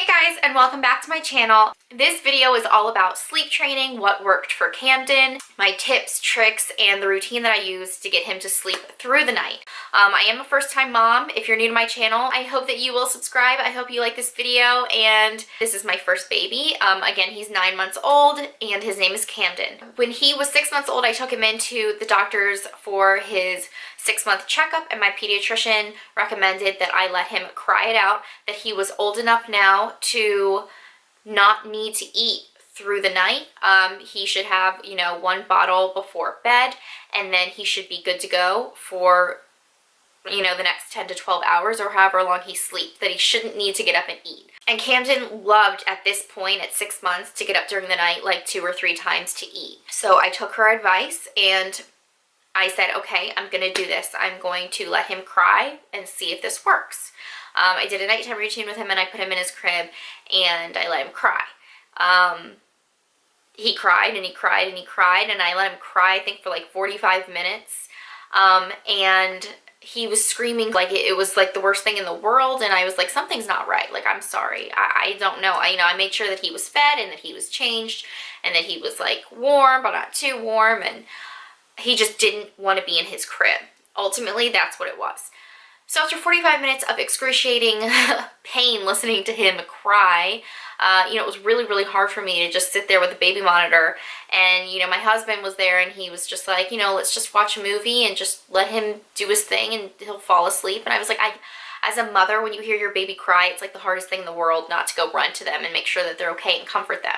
Hey guys, and welcome back to my channel. This video is all about sleep training, what worked for Camden, my tips, tricks, and the routine that I use to get him to sleep through the night. I am a first-time mom. If you're new to my channel, I hope that you will subscribe. I hope you like this video, and this is my first baby. Again, he's 9 months old, and his name is Camden. When he was 6 months old, I took him into the doctor's for his 6-month checkup, and my pediatrician recommended that I let him cry it out, that he was old enough now to not need to eat through the night. He should have, one bottle before bed, and then he should be good to go for, the next 10 to 12 hours or however long he sleeps, that he shouldn't need to get up and eat. And Camden loved at this point at 6 months to get up during the night like 2 or 3 times to eat. So I took her advice and I said, okay, I'm going to do this. I'm going to let him cry and see if this works. I did a nighttime routine with him and I put him in his crib and I let him cry. He cried and he cried and he cried and I let him cry, I think, for like 45 minutes. And he was screaming like it was like the worst thing in the world, and I was like, something's not right. Like, I'm sorry. I don't know. I made sure that he was fed and that he was changed and that he was like warm, but not too warm, and he just didn't want to be in his crib. Ultimately, that's what it was. So after 45 minutes of excruciating pain listening to him cry, it was really, really hard for me to just sit there with the baby monitor. And, my husband was there and he was just like, let's just watch a movie and just let him do his thing and he'll fall asleep. And I was like, as a mother, when you hear your baby cry, it's like the hardest thing in the world not to go run to them and make sure that they're okay and comfort them.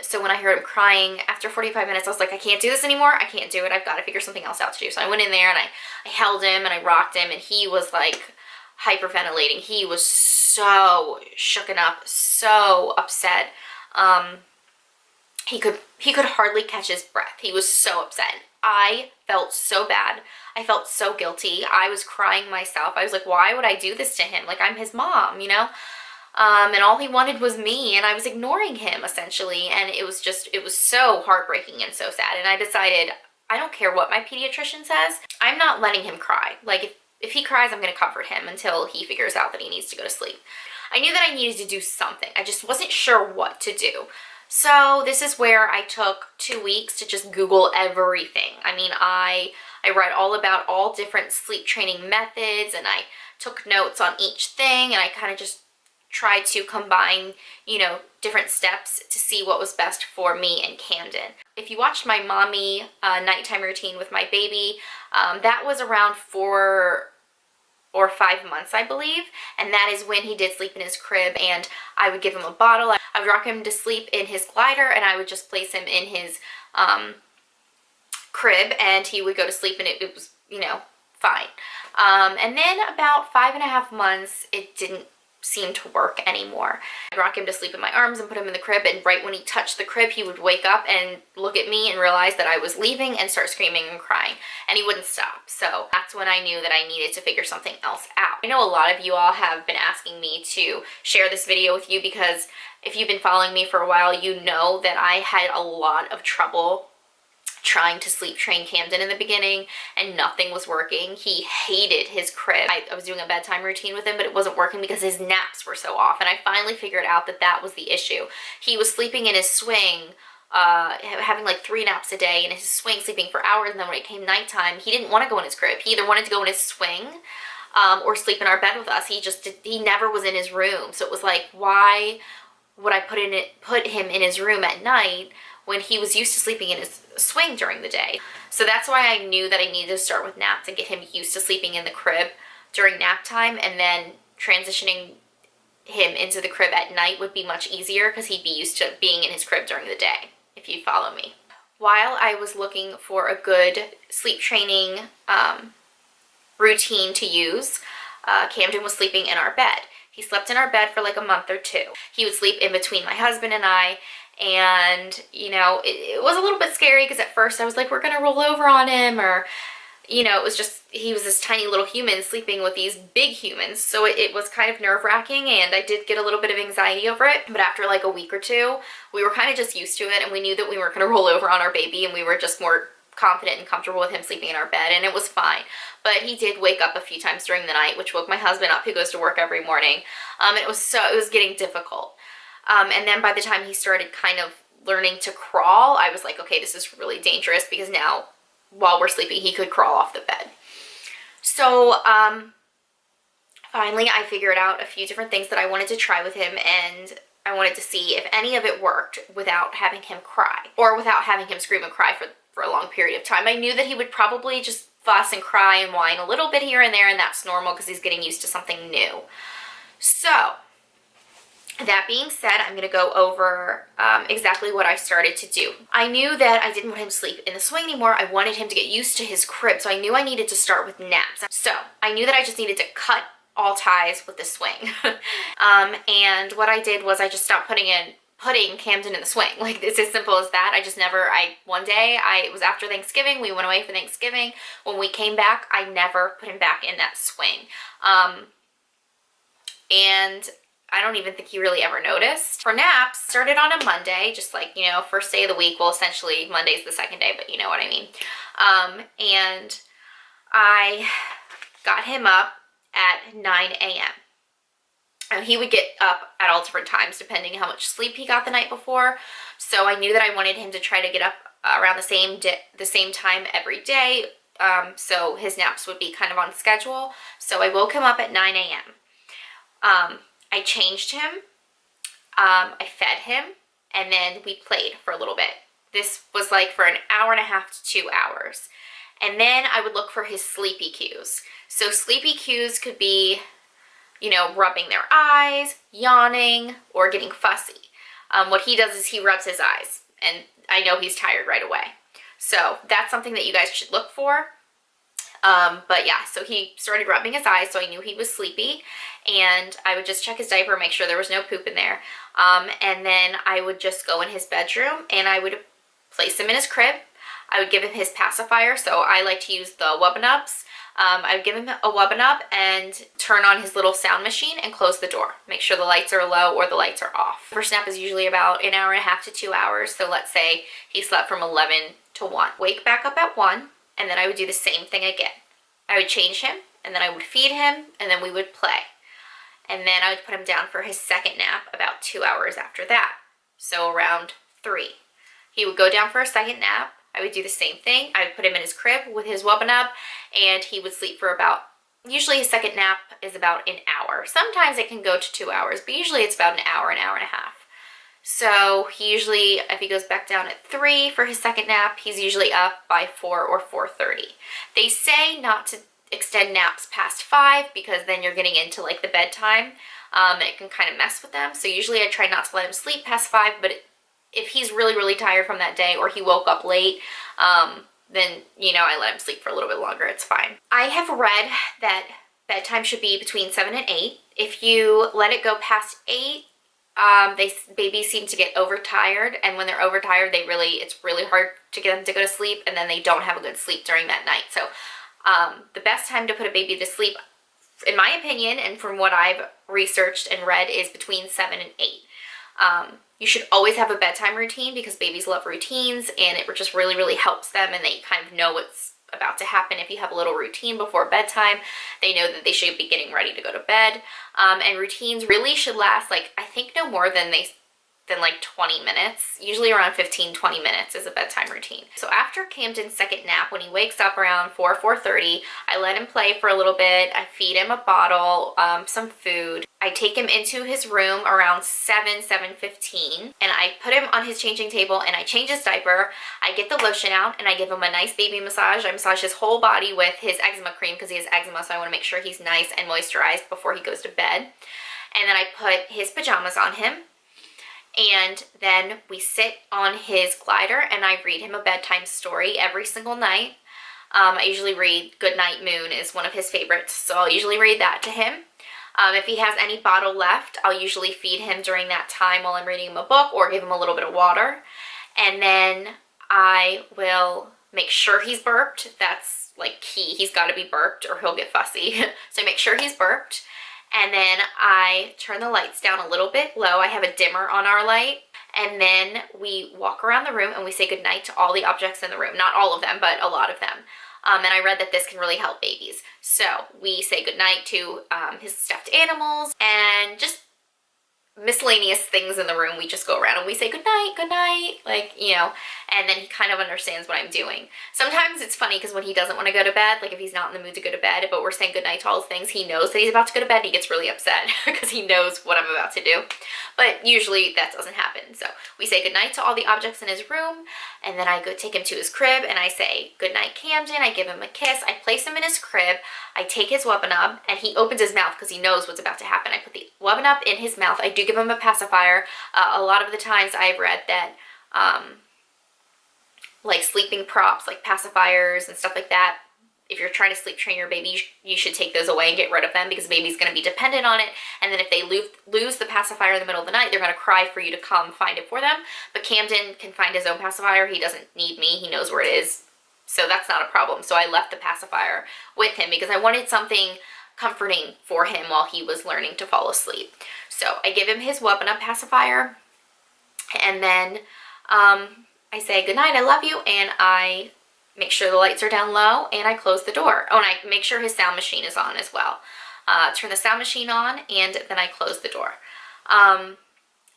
So when I heard him crying after 45 minutes, I was like, I can't do this anymore. I can't do it. I've got to figure something else out to do. So I went in there and I held him and I rocked him, and he was like hyperventilating. He was so shooken up, so upset. He could hardly catch his breath. He was so upset. I felt so bad. I felt so guilty. I was crying myself. I was like, why would I do this to him? Like, I'm his mom, and all he wanted was me, and I was ignoring him essentially, and it was so heartbreaking and so sad. And I decided, I don't care what my pediatrician says, I'm not letting him cry. Like, if he cries, I'm going to comfort him until he figures out that he needs to go to sleep. I knew that I needed to do something. I just wasn't sure what to do. So this is where I took 2 weeks to just Google everything. I mean, I read all about all different sleep training methods, and I took notes on each thing, and I kind of just tried to combine, different steps to see what was best for me and Camden. If you watched my mommy nighttime routine with my baby, that was around 4 or 5 months, I believe, and that is when he did sleep in his crib, and I would give him a bottle. I would rock him to sleep in his glider, and I would just place him in his crib, and he would go to sleep, and it was, fine. And then about 5.5 months, it didn't seem to work anymore. I'd rock him to sleep in my arms and put him in the crib, and right when he touched the crib, he would wake up and look at me and realize that I was leaving and start screaming and crying, and he wouldn't stop. So that's when I knew that I needed to figure something else out. I know a lot of you all have been asking me to share this video with you, because if you've been following me for a while, you know that I had a lot of trouble trying to sleep train Camden in the beginning, and nothing was working. He hated his crib. I was doing a bedtime routine with him, but it wasn't working because his naps were so off, and I finally figured out that that was the issue. He was sleeping in his swing, having like 3 naps a day in his swing, sleeping for hours, and then when it came nighttime, he didn't want to go in his crib. He either wanted to go in his swing or sleep in our bed with us. He never was in his room. So it was like, why would I put him in his room at night when he was used to sleeping in his swing during the day? So that's why I knew that I needed to start with naps and get him used to sleeping in the crib during nap time, and then transitioning him into the crib at night would be much easier because he'd be used to being in his crib during the day, if you follow me. While I was looking for a good sleep training routine to use, Camden was sleeping in our bed. He slept in our bed for like a month or 2. He would sleep in between my husband and I, and it was a little bit scary because at first I was like, we're gonna roll over on him, or it was just, he was this tiny little human sleeping with these big humans, so it was kind of nerve-wracking, and I did get a little bit of anxiety over it. But after like a week or 2, we were kind of just used to it, and we knew that we weren't gonna roll over on our baby, and we were just more confident and comfortable with him sleeping in our bed, and it was fine. But he did wake up a few times during the night, which woke my husband up, who goes to work every morning. It was getting difficult. And then by the time he started kind of learning to crawl, I was like, okay, this is really dangerous, because now while we're sleeping, he could crawl off the bed. So finally I figured out a few different things that I wanted to try with him, and I wanted to see if any of it worked without having him cry, or without having him scream and cry for a long period of time. I knew that he would probably just fuss and cry and whine a little bit here and there, and that's normal because he's getting used to something new. So that being said, I'm going to go over exactly what I started to do. I knew that I didn't want him to sleep in the swing anymore. I wanted him to get used to his crib, so I knew I needed to start with naps. So I knew that I just needed to cut all ties with the swing. And what I did was I just stopped putting Camden in the swing. Like, it's as simple as that. One day, it was after Thanksgiving, we went away for Thanksgiving. When we came back, I never put him back in that swing. And I don't even think he really ever noticed. For naps, started on a Monday, just like, you know, first day of the week. Well, essentially Monday's the second day, but you know what I mean. And I got him up at 9 a.m. And he would get up at all different times depending how much sleep he got the night before. So I knew that I wanted him to try to get up around the same time every day. So his naps would be kind of on schedule. So I woke him up at 9 a.m. I changed him, I fed him, and then we played for a little bit. This was like for an hour and a half to 2 hours. And then I would look for his sleepy cues. So sleepy cues could be, you know, rubbing their eyes, yawning, or getting fussy. What he does is he rubs his eyes, and I know he's tired right away. So that's something that you guys should look for. But yeah, so he started rubbing his eyes, so I knew he was sleepy, and I would just check his diaper, make sure there was no poop in there. And then I would just go in his bedroom, and I would place him in his crib. I would give him his pacifier, so I like to use the Wub-N-Ups. I would give him a Wub-N-Up and turn on his little sound machine and close the door. Make sure the lights are low or the lights are off. First nap is usually about an hour and a half to 2 hours, so let's say he slept from 11 to 1. Wake back up at 1, and then I would do the same thing again. I would change him, and then I would feed him, and then we would play. And then I would put him down for his second nap about 2 hours after that, so around 3. He would go down for a second nap. I would do the same thing. I would put him in his crib with his Wub-N-Up, and he would sleep for about, usually his second nap is about an hour. Sometimes it can go to 2 hours, but usually it's about an hour and a half. So he usually, if he goes back down at 3 for his second nap, he's usually up by 4 or 4:30. They say not to extend naps past 5 because then you're getting into like the bedtime. It can kind of mess with them. So usually I try not to let him sleep past 5, but if he's really, really tired from that day or he woke up late, then, you know, I let him sleep for a little bit longer. It's fine. I have read that bedtime should be between 7 and 8. If you let it go past 8, babies seem to get overtired, and when they're overtired, it's really hard to get them to go to sleep, and then they don't have a good sleep during that night. So the best time to put a baby to sleep, in my opinion, and from what I've researched and read, is between 7 and 8. You should always have a bedtime routine because babies love routines, and it just really, really helps them, and they kind of know what's about to happen. If you have a little routine before bedtime, they know that they should be getting ready to go to bed. And routines really should last, like, I think no more than like 20 minutes. Usually around 15-20 minutes is a bedtime routine. So after Camden's second nap, when he wakes up around 4:30, I let him play for a little bit. I feed him a bottle, some food. I take him into his room around 7:15, and I put him on his changing table, and I change his diaper. I get the lotion out, and I give him a nice baby massage. I massage his whole body with his eczema cream because he has eczema, so I want to make sure he's nice and moisturized before he goes to bed. And then I put his pajamas on him, and then we sit on his glider, and I read him a bedtime story every single night. I usually read Goodnight Moon is one of his favorites, so I'll usually read that to him. If he has any bottle left, I'll usually feed him during that time while I'm reading him a book, or give him a little bit of water. And then I will make sure he's burped. That's like key. He's got to be burped or he'll get fussy. So make sure he's burped. And then I turn the lights down a little bit low. I have a dimmer on our light. and then we walk around the room and we say goodnight to all the objects in the room. Not all of them, but a lot of them. And I read that this can really help babies. So we say goodnight to his stuffed animals and just miscellaneous things in the room. We just go around and we say goodnight, like, you know, and then he kind of understands what I'm doing. Sometimes it's funny because when he doesn't want to go to bed, like if he's not in the mood to go to bed, but we're saying goodnight to all his things, he knows that he's about to go to bed, he gets really upset because he knows what I'm about to do. But usually that doesn't happen. So we say goodnight to all the objects in his room, and then I go take him to his crib and I say goodnight Camden. I give him a kiss, I place him in his crib, I take his Wubbanub, and he opens his mouth because he knows what's about to happen. I put the Wubbanub in his mouth. I do give him a pacifier. A lot of the times I've read that like sleeping props, like pacifiers and stuff like that, if you're trying to sleep train your baby, you should take those away and get rid of them because the baby's going to be dependent on it. And then if they lose the pacifier in the middle of the night, they're going to cry for you to come find it for them. But Camden can find his own pacifier. He doesn't need me. He knows where it is. So that's not a problem. So I left the pacifier with him because I wanted something comforting for him while he was learning to fall asleep. So I give him his Wubbanub pacifier, and then I say goodnight, I love you, and I make sure the lights are down low, and I close the door. Oh, and I make sure his sound machine is on as well. Turn the sound machine on, and then I close the door.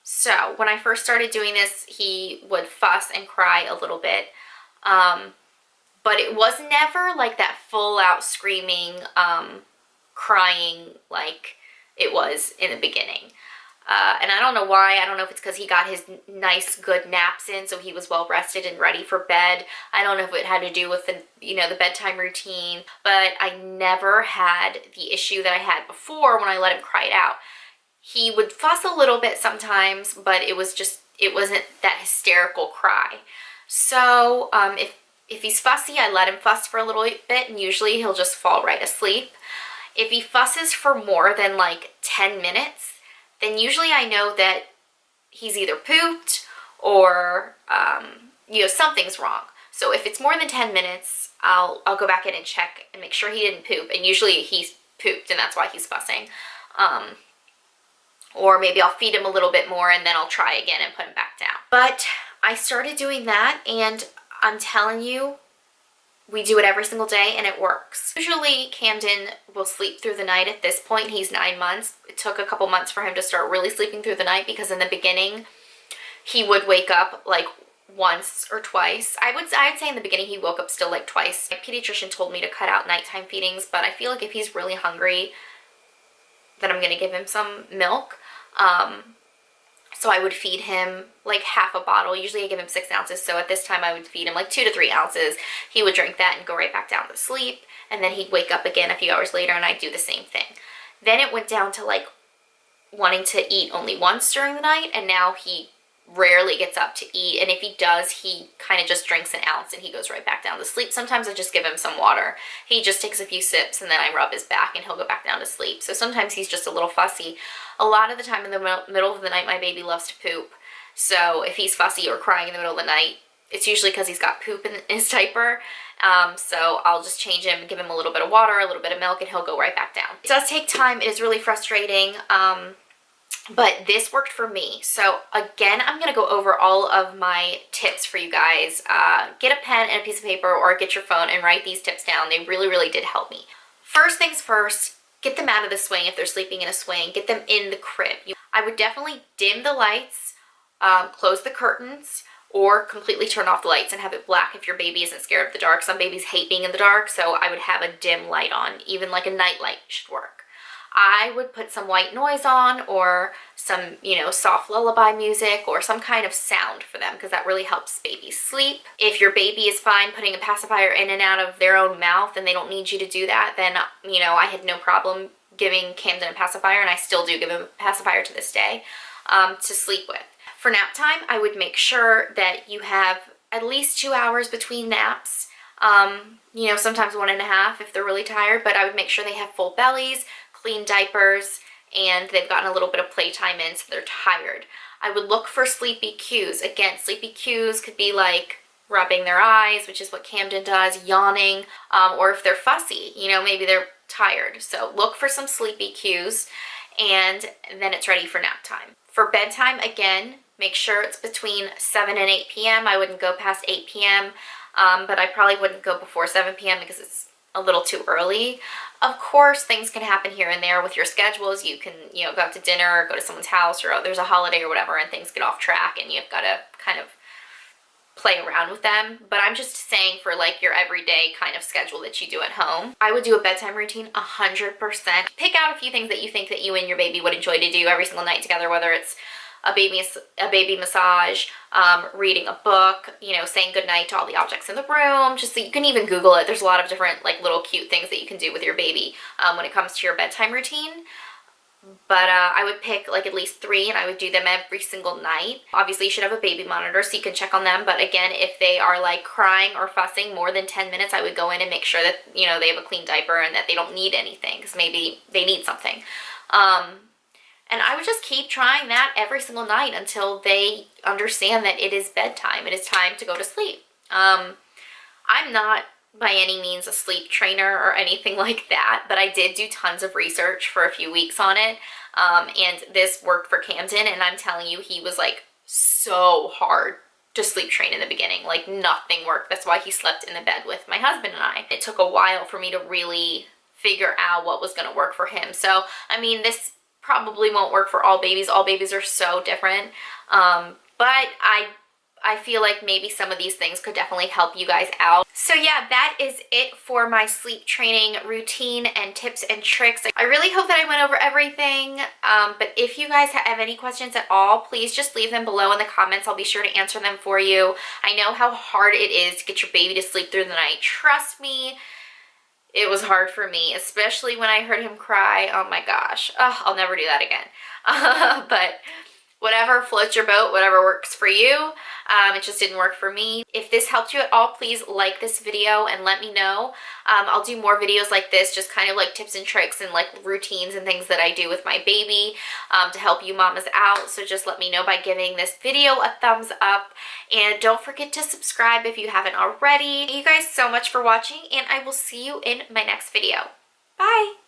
So when I first started doing this, he would fuss and cry a little bit. But it was never like that full out screaming, crying like it was in the beginning. And I don't know why. I don't know if it's because he got his nice good naps in, so he was well rested and ready for bed. I don't know if it had to do with the, you know, the bedtime routine, but I never had the issue that I had before when I let him cry it out. He would fuss a little bit sometimes, but it wasn't that hysterical cry. So if he's fussy, I let him fuss for a little bit, and usually he'll just fall right asleep. If he fusses for more than like 10 minutes, then usually I know that he's either pooped or, you know, something's wrong. So if it's more than 10 minutes, I'll go back in and check and make sure he didn't poop. And usually he's pooped and that's why he's fussing. Or maybe I'll feed him a little bit more and then I'll try again and put him back down. But I started doing that, and I'm telling you, we do it every single day and it works. Usually Camden will sleep through the night at this point. He's 9 months. It took a couple months for him to start really sleeping through the night because in the beginning he would wake up like once or twice. I'd say in the beginning he woke up still like twice. My pediatrician told me to cut out nighttime feedings, but I feel like if he's really hungry, then I'm gonna give him some milk. So I would feed him like half a bottle. Usually I give him 6 ounces. So at this time I would feed him like 2 to 3 ounces. He would drink that and go right back down to sleep. And then he'd wake up again a few hours later and I'd do the same thing. Then it went down to like wanting to eat only once during the night. And now he rarely gets up to eat. And if he does, he kind of just drinks an ounce and he goes right back down to sleep. Sometimes I just give him some water. He just takes a few sips and then I rub his back and he'll go back down to sleep. So sometimes he's just a little fussy. A lot of the time in the middle of the night, my baby loves to poop. So if he's fussy or crying in the middle of the night, it's usually because he's got poop in his diaper. So I'll just change him, give him a little bit of water, a little bit of milk, and he'll go right back down. It does take time. It is really frustrating. But this worked for me. So again, I'm going to go over all of my tips for you guys. Get a pen and a piece of paper or get your phone and write these tips down. They really, really did help me. First things first, get them out of the swing if they're sleeping in a swing. Get them in the crib. I would definitely dim the lights, close the curtains, or completely turn off the lights and have it black if your baby isn't scared of the dark. Some babies hate being in the dark, so I would have a dim light on. Even like a night light should work. I would put some white noise on or some, you know, soft lullaby music or some kind of sound for them because that really helps babies sleep. If your baby is fine putting a pacifier in and out of their own mouth and they don't need you to do that, then, you know, I had no problem giving Camden a pacifier, and I still do give him a pacifier to this day to sleep with. For nap time, I would make sure that you have at least 2 hours between naps. You know, sometimes 1.5 if they're really tired, but I would make sure they have full bellies, clean diapers, and they've gotten a little bit of playtime in so they're tired. I would look for sleepy cues. Again, sleepy cues could be like rubbing their eyes, which is what Camden does, yawning, or if they're fussy, you know, maybe they're tired. So look for some sleepy cues, and then it's ready for nap time. For bedtime, again, make sure it's between 7 and 8 p.m. I wouldn't go past 8 p.m., but I probably wouldn't go before 7 p.m. because it's a little too early. Of course, things can happen here and there with your schedules. You can, go out to dinner or go to someone's house, or there's a holiday or whatever, and things get off track and you've got to kind of play around with them. But I'm just saying, for like your everyday kind of schedule that you do at home, I would do a bedtime routine 100%. Pick out a few things that you think that you and your baby would enjoy to do every single night together, whether it's a baby massage, reading a book, saying goodnight to all the objects in the room. Just so you can even Google it. There's a lot of different like little cute things that you can do with your baby when it comes to your bedtime routine. But I would pick like at least 3, and I would do them every single night. Obviously, you should have a baby monitor so you can check on them. But again, if they are like crying or fussing more than 10 minutes, I would go in and make sure that, they have a clean diaper and that they don't need anything, because maybe they need something. And I would just keep trying that every single night until they understand that it is bedtime. It is time to go to sleep. I'm not by any means a sleep trainer or anything like that, but I did do tons of research for a few weeks on it. And this worked for Camden, and I'm telling you, he was like so hard to sleep train in the beginning. Like nothing worked. That's why he slept in the bed with my husband and I. It took a while for me to really figure out what was going to work for him. So, I mean, this probably won't work for all babies. All babies are so different. But I feel like maybe some of these things could definitely help you guys out. So yeah, that is it for my sleep training routine and tips and tricks. I really hope that I went over everything. But if you guys have any questions at all, please just leave them below in the comments. I'll be sure to answer them for you. I know how hard it is to get your baby to sleep through the night. Trust me. It was hard for me, especially when I heard him cry. Oh my gosh. Oh, I'll never do that again. But whatever floats your boat, whatever works for you. It just didn't work for me. If this helped you at all, please like this video and let me know. I'll do more videos like this, just kind of like tips and tricks and like routines and things that I do with my baby to help you mamas out. So just let me know by giving this video a thumbs up. And don't forget to subscribe if you haven't already. Thank you guys so much for watching, and I will see you in my next video. Bye!